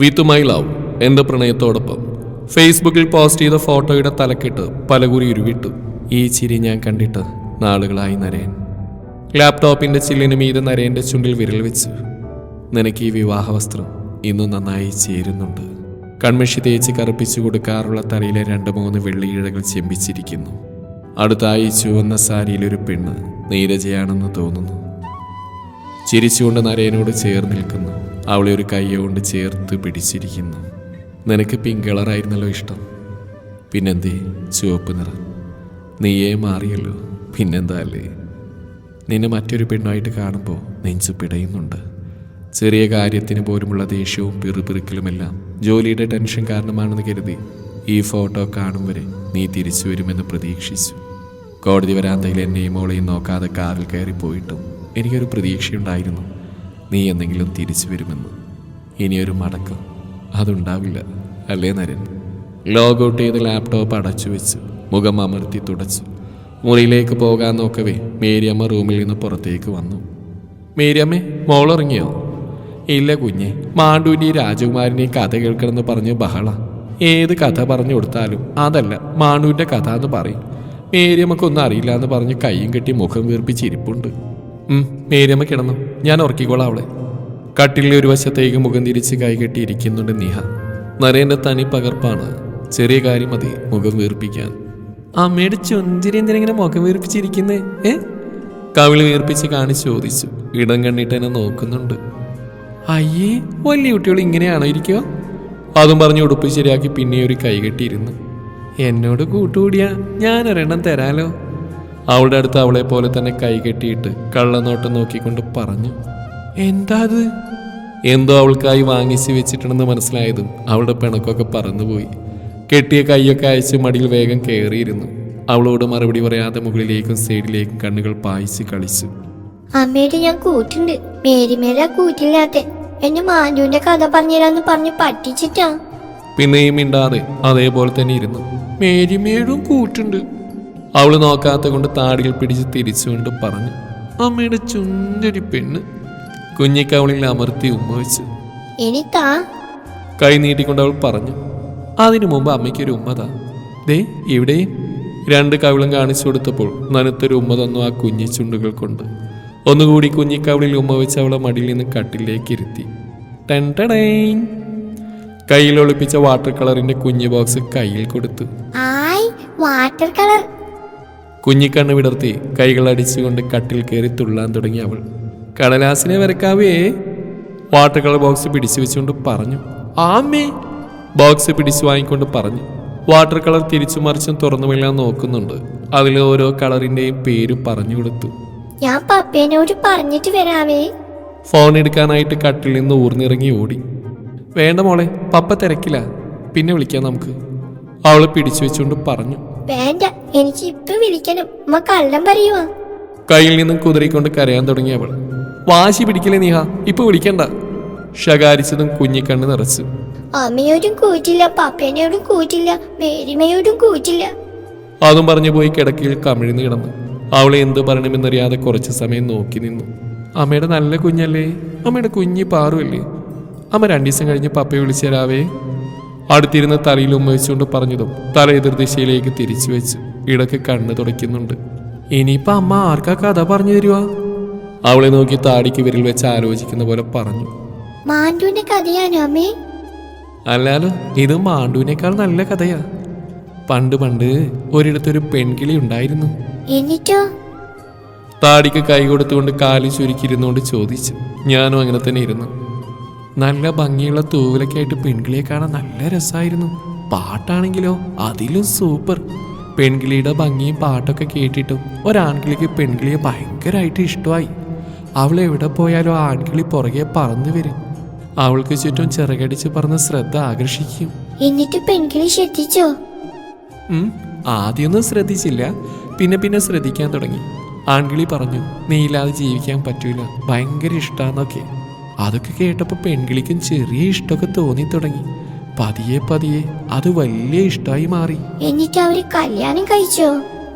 With my love എൻ്റെ പ്രണയത്തോടൊപ്പം ഫേസ്ബുക്കിൽ post ചെയ്ത ഫോട്ടോയുടെ തലക്കെട്ട് പലകുറി ഉരുവിട്ടു. ഈ ചിരി ഞാൻ കണ്ടിട്ട് നാളുകളായി നരേൻ. ലാപ്ടോപ്പിൻ്റെ ചില്ലിന് മീതെ നരേൻ്റെ ചുണ്ടിൽ വിരൽ വെച്ചു. നിനക്ക് ഈ വിവാഹവസ്ത്രം ഇന്നും നന്നായി ചേരുന്നുണ്ട്. കൺമഷി തേച്ച് കറുപ്പിച്ചു കൊടുക്കാറുള്ള തലയിലെ 2-3 വെള്ളിയിഴകൾ ചെമ്പിച്ചിരിക്കുന്നു. അടുത്തായി ചുവന്ന സാരിയിലൊരു പെണ്ണ് നീരജയാണെന്ന് തോന്നുന്നു. ചിരിച്ചുകൊണ്ട് നരേനോട് ചേർന്ന് നിൽക്കുന്നു. അവളെ ഒരു കൈകൊണ്ട് ചേർത്ത് പിടിച്ചിരിക്കുന്നു. നിനക്ക് പിങ്ക് കളറായിരുന്നല്ലോ ഇഷ്ടം, പിന്നെന്തേ ചുവപ്പ് നിറം? നീയേ മാറിയല്ലോ, പിന്നെന്താ അല്ലേ? നിന്നെ മറ്റൊരു പെണ്ണായിട്ട് കാണുമ്പോൾ നെഞ്ചു പിടയുന്നുണ്ട്. ചെറിയ കാര്യത്തിന് പോലുമുള്ള ദേഷ്യവും പിറുപിറുക്കലുമെല്ലാം ജോലിയുടെ ടെൻഷൻ കാരണമാണെന്ന് കരുതി ഈ ഫോട്ടോ കാണും വരെ നീ തിരിച്ചു വരുമെന്ന് പ്രതീക്ഷിച്ചു. കോടതി വരാന്തയിൽ എന്നെയും മോളെയും നോക്കാതെ കാറിൽ കയറിപ്പോയിട്ടും എനിക്കൊരു പ്രതീക്ഷയുണ്ടായിരുന്നു, നീ എന്തെങ്കിലും തിരിച്ചു വരുമെന്ന്. ഇനിയൊരു മടക്കം അതുണ്ടാവില്ല അല്ലേ നരൻ? ലോഗൗട്ട് ചെയ്ത് ലാപ്ടോപ്പ് അടച്ചു വെച്ച് മുഖം അമർത്തി തുടച്ചു. മുറിയിലേക്ക് പോകാൻ നോക്കവേ മേരിയമ്മ റൂമിൽ നിന്ന് പുറത്തേക്ക് വന്നു. മേരിയമ്മേ, മോളിറങ്ങിയോ? ഇല്ല കുഞ്ഞെ, മാണ്ടൂൻ്റെയും രാജകുമാരനെയും കഥ കേൾക്കണമെന്ന് പറഞ്ഞ് ബഹള. ഏത് കഥ പറഞ്ഞു കൊടുത്താലും അതല്ല മാണ്ടൂൻ്റെ കഥ എന്ന് പറയും. മേരിയമ്മക്കൊന്നും അറിയില്ല എന്ന് പറഞ്ഞ് കൈയും കെട്ടി മുഖം വീർപ്പിച്ചിരിപ്പുണ്ട്. മേരിയമ്മ കിടന്നു, ഞാൻ ഉറക്കിക്കോളാം അവളെ. കട്ടിലിൽ ഒരു വശത്തേക്ക് മുഖം തിരിച്ച് കൈകെട്ടി ഇരിക്കുന്നുണ്ട് നിഹ. നരേൻ്റെ തനി പകർപ്പാണ്. ചെറിയ കാര്യം മതി മുഖം വീർപ്പിക്കാൻ. അമ്മയുടെ ചുന്തിരി എന്തിനെങ്ങനെ മുഖം വീർപ്പിച്ചിരിക്കുന്നേ? കവിള് വീർപ്പിച്ച് കാണിച്ച് ചോദിച്ചു. ഇടം കണ്ണിട്ട് എന്നെ നോക്കുന്നുണ്ട്. അയ്യേ, വലിയ കുട്ടികൾ ഇങ്ങനെയാണോ ഇരിക്കുക? അതും പറഞ്ഞ് ഉടുപ്പ് ശരിയാക്കി പിന്നെ ഒരു കൈകെട്ടിയിരുന്നു. എന്നോട് കൂട്ടുകൂടിയാ ഞാനൊരെണ്ണം തരാലോ. അവളുടെ അടുത്ത് അവളെ പോലെ തന്നെ കൈകെട്ടിയിട്ട് കള്ളനോട്ടം നോക്കിക്കൊണ്ട് പറഞ്ഞു. എന്താ അത്? എന്തോ അവൾക്കായി വാങ്ങിച്ച് വെച്ചിട്ടുണ്ടെന്ന് മനസ്സിലായതും അവളുടെ പിണക്കൊക്കെ പറന്നുപോയി. കെട്ടിയ കൈയൊക്കെ അയച്ച് മടിയിൽ വേഗം കയറിയിരുന്നു. അവളോട് മറുപടി പറയാതെ മുകളിലേക്കും സൈഡിലേക്കും കണ്ണുകൾ പായിച്ച് കളിച്ചു. അമ്മയുടെ ഞാൻ കൂട്ടുണ്ട്, മേരിമേല കൂറ്റില്ലാത്ത എന്നെ മാൻഡുവിന്റെ കഥ പറഞ്ഞുതരാന്ന് പറഞ്ഞ് പറ്റിച്ചിട്ടാ. പിന്നെയും മിണ്ടാതെ അതേപോലെ തന്നെ ഇരുന്നു. മേരിമേടും കൂട്ടുണ്ട്. അവള് നോക്കാത്ത കൊണ്ട് താടിയിൽ പിടിച്ച് തിരിച്ചുകൊണ്ട് പറഞ്ഞു. അമ്മയുടെ ചുണ്ടൊരു പെണ്ണ്. കുഞ്ഞിക്കവളിൽ അമർത്തി ഉമ്മ വെച്ചു. എനിക്കാ കൈ നീട്ടിക്കൊണ്ട് അവൾ പറഞ്ഞു. അതിനു മുമ്പ് അമ്മയ്ക്കൊരു ഉമ്മതാ. ദേ ഇവിടെയും 2 കവിളും കാണിച്ചു കൊടുത്തപ്പോൾ നനുത്തൊരു ഉമ്മ തന്നു ആ കുഞ്ഞി ചുണ്ടുകൾ കൊണ്ട്. ഒന്നുകൂടി കുഞ്ഞിക്കവളിൽ ഉമ്മ വെച്ച് അവളെ മടിയിൽ നിന്ന് കട്ടിലേക്ക് ഇരുത്തി. കയ്യിൽ ഒളിപ്പിച്ച വാട്ടർ കളറിന്റെ കുഞ്ഞു ബോക്സ് കയ്യിൽ കൊടുത്തു. Water colour. കുഞ്ഞിക്കണ്ണ് വിടർത്തി കൈകൾ അടിച്ചുകൊണ്ട് കട്ടിൽ കയറി തുള്ളാൻ തുടങ്ങി അവൾ. കടലാസിനെ വരക്കാവേ? വാട്ടർ കളർ ബോക്സ് പിടിച്ചു വെച്ചുകൊണ്ട് പറഞ്ഞു. ആമേ. ബോക്സ് പിടിച്ചു വാങ്ങിക്കൊണ്ട് പറഞ്ഞു. വാട്ടർ കളർ തിരിച്ചു മറിച്ചും തുറന്നുമെല്ലാം നോക്കുന്നുണ്ട്. അതിൽ ഓരോ കളറിന്റെയും പേരും പറഞ്ഞു കൊടുത്തു. ഞാൻ പപ്പേനോട് പറഞ്ഞിട്ട് വരാവേ. ഫോൺ എടുക്കാനായിട്ട് കട്ടിൽ നിന്ന് ഊർന്നിറങ്ങി ഓടി. വേണ്ട മോളെ, പപ്പ തിരക്കില്ല, പിന്നെ വിളിക്കാം നമുക്ക്. അവളെ പിടിച്ചു വെച്ചുകൊണ്ട് പറഞ്ഞു. വേണ്ട, എനിക്ക് ഇപ്പൊ വിളിക്കണം, ഉമ്മ കള്ളം പറയുവാ. കയ്യിൽ നിന്നും കുതിരിക്കൊണ്ട് കരയാൻ തുടങ്ങി അവൾ. വാശി പിടിക്കലേ നീഹ, ഇപ്പൊ വിളിക്കണ്ട. ശകാരിച്ചതും കുഞ്ഞിക്കണ്ണ് നിറച്ചു. അമ്മയോടും കൂറ്റില്ല, പപ്പേനോടും കൂറ്റില്ല, മേരിമയോടും കൂറ്റില്ല. അതും പറഞ്ഞു പോയി കിടക്കയിൽ കമിഴ്ന്ന് കിടന്നു. അവളെ എന്ത് പറയണമെന്നറിയാതെ കുറച്ചു സമയം നോക്കി നിന്നു. അമ്മയുടെ നല്ല കുഞ്ഞല്ലേ, അമ്മയുടെ കുഞ്ഞി പാറുമല്ലേ? അമ്മ 2 ദിവസം കഴിഞ്ഞ് പപ്പയെ വിളിച്ചു തരാവേ. അടുത്തിരുന്ന് തലയിൽ ഉമ്മ വെച്ചുകൊണ്ട് പറഞ്ഞതും തല എതിർദിശയിലേക്ക് തിരിച്ചു വെച്ചു. ഇടയ്ക്ക് കണ്ണ് തുടയ്ക്കുന്നുണ്ട്. ഇനിയിപ്പോ അമ്മ ആർക്കാ കഥ പറഞ്ഞു തരുവാ? അവളെ നോക്കി താടിക്ക് വിരൽ വെച്ച് ആലോചിക്കുന്ന പോലെ പറഞ്ഞു. മാൻഡുവിന്റെ കഥയാണോ അമ്മേ? അല്ലാലോ, ഇത് മാണ്ടുവിനേക്കാൾ നല്ല കഥയാ. പണ്ട് ഒരിടത്തൊരു പെൺകിളി ഉണ്ടായിരുന്നു. എന്നിട്ടോ? താടിക്ക് കൈ കൊടുത്തുകൊണ്ട് കാലി ചുരുക്കിയിരുന്നുകൊണ്ട് ചോദിച്ചു. ഞാനും അങ്ങനെ തന്നെ ഇരുന്നു. നല്ല ഭംഗിയുള്ള തൂവലൊക്കെ ആയിട്ട് പെൺകിളിയെ കാണാൻ നല്ല രസമായിരുന്നു. പാട്ടാണെങ്കിലോ അതിലും സൂപ്പർ. പെൺകിളിയുടെ ഭംഗിയും പാട്ടൊക്കെ കേട്ടിട്ടും ഒരാൺകിളിക്ക് പെൺകിളിയെ ഭയങ്കരമായിട്ട് ഇഷ്ടമായി. അവൾ എവിടെ പോയാലും ആ ആൺകിളി പുറകെ പറന്നു വരും. അവൾക്ക് ചുറ്റും ചിറകടിച്ച് പറന്ന് ശ്രദ്ധ ആകർഷിക്കും. എന്നിട്ട് പെൺകിളി ശ്രദ്ധിച്ചോ? ആദ്യമൊന്നും ശ്രദ്ധിച്ചില്ല, പിന്നെ ശ്രദ്ധിക്കാൻ തുടങ്ങി. ആൺകിളി പറഞ്ഞു, നീ ഇല്ലാതെ ജീവിക്കാൻ പറ്റൂല, ഭയങ്കര ഇഷ്ടാന്നൊക്കെ. അതൊക്കെ കേട്ടപ്പോൾ പെൺകിളിക്കും ചെറിയ ഇഷ്ടമൊക്കെ തോന്നി തുടങ്ങി. പതിയെ അത് വലിയ ഇഷ്ടമായി മാറി. എന്നിട്ട് അവര് കല്യാണം കഴിച്ചോ?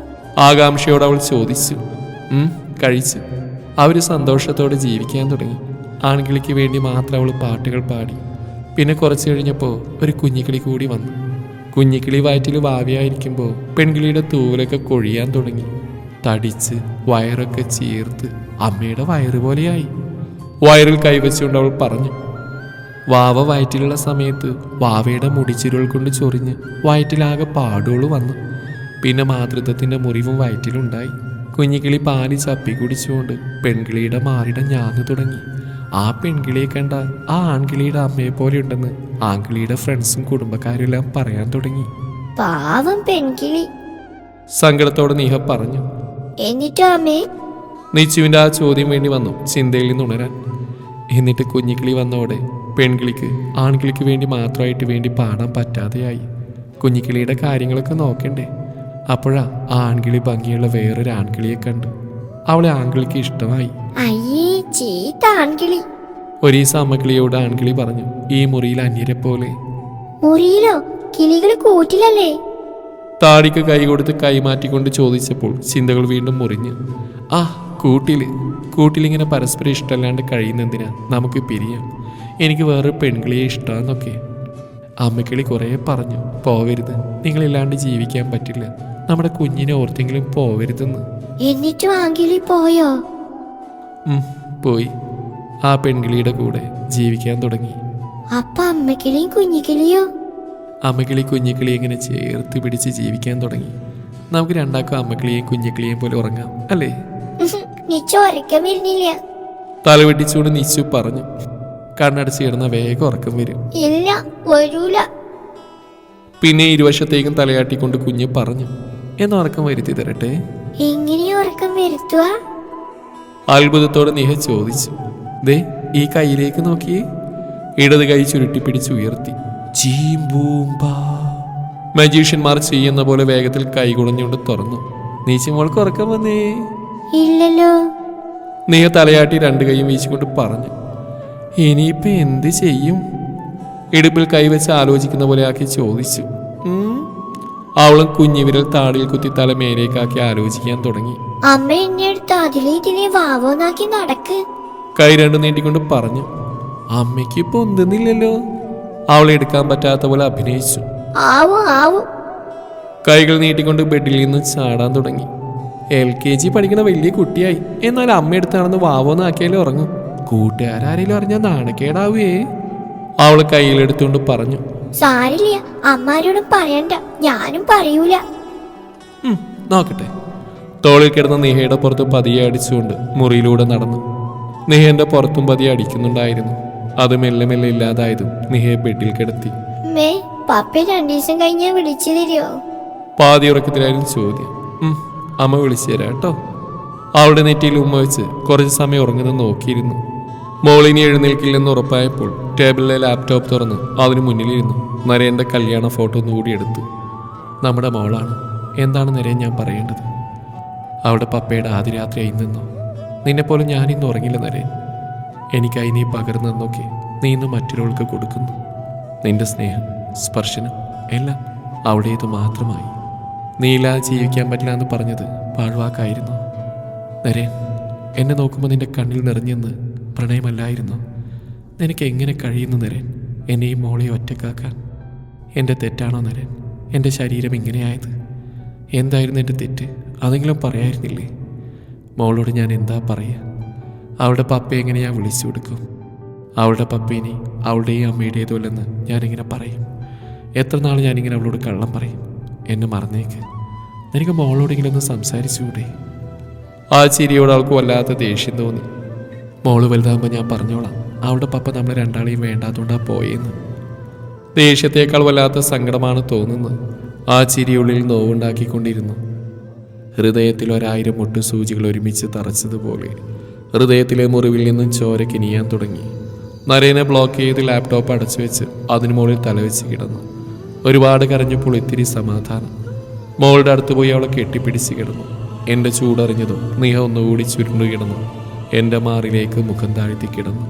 ആകാംക്ഷയോട് അവൾ ചോദിച്ചു. കഴിച്ചു. അവര് സന്തോഷത്തോടെ ജീവിക്കാൻ തുടങ്ങി. ആൺകിളിക്ക് വേണ്ടി മാത്രം അവൾ പാട്ടുകൾ പാടി. പിന്നെ കുറച്ച് കഴിഞ്ഞപ്പോൾ ഒരു കുഞ്ഞിക്കിളി കൂടി വന്നു. കുഞ്ഞിക്കിളി വയറ്റിൽ വാവിയായിരിക്കുമ്പോൾ പെൺകിളിയുടെ തൂവലൊക്കെ കൊഴിയാൻ തുടങ്ങി. തടിച്ച് വയറൊക്കെ ചീർത്ത് അമ്മയുടെ വയറ് പോലെയായി. വയറിൽ കൈവച്ചുകൊണ്ട് അവൾ പറഞ്ഞു. വാവ വയറ്റിലുള്ള സമയത്ത് വാവയുടെ മുടിച്ചിരുകൾ കൊണ്ട് ചൊറിഞ്ഞ് വയറ്റിലാകെ പാടുകൾ വന്നു. പിന്നെ മാതൃത്വത്തിൻ്റെ മുറിവും വയറ്റിലുണ്ടായി. കുഞ്ഞിക്കിളി പാല് ചപ്പി കുടിച്ചുകൊണ്ട് പെൺകിളിയുടെ മാറിടം ഞാന്ന് തുടങ്ങി. ആ പെൺകിളിയെ കണ്ട ആ ആൺകിളിയുടെ അമ്മയെ പോലെ ഉണ്ടെന്ന് ആൺകിളിയുടെ ഫ്രണ്ട്സും കുടുംബക്കാരും എല്ലാം പറയാൻ തുടങ്ങി. പാവം പെൺകിളി, സങ്കടത്തോടെ നീഹ പറഞ്ഞു. എന്നിട്ടോ അമ്മേ? നിച്ചുവിൻ്റെ ആ ചോദ്യം വേണ്ടി വന്നു ചിന്തയിൽ നിന്ന് ഉണരാൻ. എന്നിട്ട് കുഞ്ഞിക്കിളി വന്നോടെ പെൺകിളിക്ക് ആൺകിളിക്ക് വേണ്ടി മാത്രമായിട്ട് വേണ്ടി പാടാൻ പറ്റാതെയായി. കുഞ്ഞിക്കിളിയുടെ കാര്യങ്ങളൊക്കെ നോക്കണ്ടേ? അപ്പോഴാ ആ ആൺകിളി ഭംഗിയുള്ള വേറൊരു ആൺകിളിയെ കണ്ടു. അവളെ ആൺകിളിക്ക് ഇഷ്ടമായി. അയ്യേ, ചീത്ത ആൺകിളി. ഒരീസം അമ്മക്കിളിയോട് ആൺകിളി പറഞ്ഞു, ഈ മുറിയിൽ അന്യരെ പോലെ. മുറിയിലോ? കിളികള് കൂട്ടിലല്ലേ? താടിക്ക് കൈ കൊടുത്ത് കൈമാറ്റിക്കൊണ്ട് ചോദിച്ചപ്പോൾ ചിന്തകൾ വീണ്ടും മുറിഞ്ഞു. ആ കൂട്ടിലിങ്ങനെ പരസ്പരം ഇഷ്ടമല്ലാണ്ട് കഴിയുന്നെന്തിനാ? നമുക്ക് പിരിയാം. എനിക്ക് വേറൊരു പെൺകിളിയെ ഇഷ്ടമാന്നൊക്കെ. അമ്മക്കിളി കുറേ പറഞ്ഞു, പോവരുത്, നിങ്ങളില്ലാണ്ട് ജീവിക്കാൻ പറ്റില്ല, നമ്മുടെ കുഞ്ഞിനെ ഓർത്തെങ്കിലും പോവരുതെന്ന്. എന്നിട്ടും ആൺകിളി പോയോ? പോയി. ആ പെൺകിളിയുടെ കൂടെ ജീവിക്കാൻ തുടങ്ങി. അപ്പൊ അമ്മക്കിളിയും കുഞ്ഞിക്കിളിയോ? അമ്മക്കിളി കുഞ്ഞിക്കിളി ഇങ്ങനെ ചേർത്ത് പിടിച്ച് ജീവിക്കാൻ തുടങ്ങി. നമുക്ക് രണ്ടാക്കും അമ്മക്കിളിയെയും കുഞ്ഞിക്കിളിയെയും പോലെ ഉറങ്ങാം, അല്ലേ? നിച്ചു ഉറക്കം വരുന്നില്ല. തലവെട്ടിച്ചുകൊണ്ട് നിച്ചു പറഞ്ഞു. കണ്ണടച്ച് കിടന്ന വേഗം ഉറക്കം വരും. ഇല്ല, വരൂല. പിന്നെ ഇരുവശത്തേക്കും തലയാട്ടിക്കൊണ്ട് കുഞ്ഞ് പറഞ്ഞു, എന്ന് ഉറക്കം വരുത്തി തരട്ടെ. എങ്ങനെയാ ഉറക്കം വരുത്തുക? അത്ഭുതത്തോടെ നിഹ ചോദിച്ചു. ദേ ഈ കൈയിലേക്ക് നോക്കിയേ. ഇടത് കൈ ചുരുട്ടിപ്പിടിച്ച് ഉയർത്തി. മജീഷ്യന്മാർ ചെയ്യുന്ന പോലെ വേഗത്തിൽ കൈ കുടഞ്ഞുകൊണ്ട് തുറന്നു. നീച്ചുമോൾക്ക് ഉറക്കം വന്നേ? ഇല്ലല്ലോ. നിഹ തലയാട്ടി രണ്ട് കൈയും വീശിക്കൊണ്ട് പറഞ്ഞു. ഇനിയിപ്പോ എന്ത് ചെയ്യും? ഇടുപ്പിൽ കൈവച്ച് ആലോചിക്കുന്ന പോലെ ആക്കി ചോദിച്ചു. അവളും കുഞ്ഞിവിരൽ താടിയിൽ കുത്തി തല മേലേക്കാക്കി ആലോചിക്കാൻ തുടങ്ങി. അമ്മ എന്നെ എടുത്ത് അതിലെ വാവോന്നാക്കി നടക്ക്. കൈ രണ്ടു നീട്ടിക്കൊണ്ട് പറഞ്ഞു. അമ്മയ്ക്ക് പൊന്തുന്നില്ലല്ലോ. അവളെ എടുക്കാൻ പറ്റാത്ത പോലെ അഭിനയിച്ചു. ആവും. കൈകൾ നീട്ടിക്കൊണ്ട് ബെഡിൽ നിന്ന് ചാടാൻ തുടങ്ങി. LKG പഠിക്കണ വലിയ കുട്ടിയായി. എന്നാൽ അമ്മ എടുത്താണെന്ന് വാവോന്നാക്കിയാലേ ഉറങ്ങും. കൂട്ടുകാരെങ്കിലും അറിഞ്ഞാൽ നാണക്കേടാവേ. അവള് കയ്യിലെടുത്തുകൊണ്ട് പറഞ്ഞു. സാരില്ല, അമ്മാരോടും പറയണ്ട, ഞാനും പറയൂല. നോക്കട്ടെ. തോളിൽ കിടന്ന നിഹയുടെ പുറത്ത് പതിയെ അടിച്ചുകൊണ്ട് മുറിയിലൂടെ നടന്നു. നിഹന്റെ പുറത്തും പതിയെ അടിക്കുന്നുണ്ടായിരുന്നു. അത് മെല്ലെ മെല്ലെ ഇല്ലാതായതും നിഹയെ ബെഡിൽ കിടത്തി. പപ്പ 2 ദിവസം കഴിഞ്ഞാ വിളിച്ചു തരുമോ? പാതി ഉറക്കത്തിലായിരുന്നു ചോദ്യം. അമ്മ വിളിച്ചു തരാം കേട്ടോ. അവളുടെ നെറ്റിയിൽ ഉമ്മ വെച്ച് കുറച്ച് സമയം ഉറങ്ങുന്നത് നോക്കിയിരുന്നു. മോളിനി എഴുന്നേൽക്കില്ലെന്ന് ഉറപ്പായപ്പോൾ ടേബിളിലെ ലാപ്ടോപ്പ് തുറന്ന് അതിന് മുന്നിലിരുന്നു. നരേൻ്റെ കല്യാണ ഫോട്ടോ ഒന്നുകൂടി എടുത്തു. നമ്മുടെ മോളാണ്. എന്താണ് നരേൻ ഞാൻ പറയേണ്ടത്? അവളുടെ പപ്പയുടെ ആദ്യ രാത്രിയായി നിന്നോ? നിന്നെപ്പോലെ ഞാനിന്ന് ഉറങ്ങില്ല നരേൻ. എനിക്കായി നീ പകർന്നെന്നൊക്കെ നീ ഇന്ന് മറ്റൊരാൾക്ക് കൊടുക്കുന്നു. നിന്റെ സ്നേഹം, സ്പർശനം എല്ലാം അവിടേത് മാത്രമായി. നീ ഇല്ലാതെ ജീവിക്കാൻ പറ്റില്ല എന്ന് പറഞ്ഞത് പാഴ്വാക്കായിരുന്നു നരേൻ. എന്നെ നോക്കുമ്പോൾ നിന്റെ കണ്ണിൽ നിറഞ്ഞെന്ന് പ്രണയമല്ലായിരുന്നു. നിനക്ക് എങ്ങനെ കഴിയുന്നു നരേൻ എന്നെ ഈ മോളെ ഒറ്റക്കാക്കാൻ? എൻ്റെ തെറ്റാണോ നരേൻ എൻ്റെ ശരീരം ഇങ്ങനെയായത്? എന്തായിരുന്നു എൻ്റെ തെറ്റ്? അതെങ്കിലും പറയായിരുന്നില്ലേ? മോളോട് ഞാൻ എന്താ പറയുക? അവളുടെ പപ്പ എങ്ങനെ ഞാൻ വിളിച്ചു കൊടുക്കും? അവളുടെ പപ്പേനെ അവളുടെയും അമ്മയുടേതുമല്ലെന്ന് ഞാനിങ്ങനെ പറയും. എത്ര നാൾ ഞാനിങ്ങനെ അവളോട് കള്ളം പറയും? എന്നെ മറന്നേക്ക്. നിനക്ക് മോളോടെങ്കിലും ഒന്ന് സംസാരിച്ചുകൂടെ? ആ ചിരിയോട് അവൾക്ക് വല്ലാത്ത ദേഷ്യം തോന്നി. മോള് വലുതാകുമ്പോൾ ഞാൻ പറഞ്ഞോളാം അവളുടെ പപ്പ നമ്മളെ രണ്ടാളെയും വേണ്ടാത്തോണ്ടാ പോയെന്ന്. ദേഷ്യത്തേക്കാൾ വല്ലാത്ത സങ്കടമാണ് തോന്നുന്നത്. ആ ചിരിയുള്ളിൽ നോവുണ്ടാക്കിക്കൊണ്ടിരുന്നു. ഹൃദയത്തിൽ 1000 മുട്ടുസൂചികൾ ഒരുമിച്ച് തറച്ചതുപോലെ ഹൃദയത്തിലെ മുറിവിൽ നിന്നും ചോര കിനിയാൻ തുടങ്ങി. നരേനെ ബ്ലോക്ക് ചെയ്ത് ലാപ്ടോപ്പ് അടച്ചു വെച്ച് അതിന് മുകളിൽ തലവെച്ച് കിടന്നു. ഒരുപാട് കരഞ്ഞപ്പോൾ ഇത്തിരി സമാധാനം. മോളുടെ അടുത്ത് പോയി അവളെ കെട്ടിപ്പിടിച്ച് കിടന്നു. എൻ്റെ ചൂടറിഞ്ഞതും നിഹ ഒന്നുകൂടി ചുരുണ്ടു കിടന്നു. എൻ്റെ മാറിലേക്ക് മുഖം താഴ്ത്തി കിടന്നു.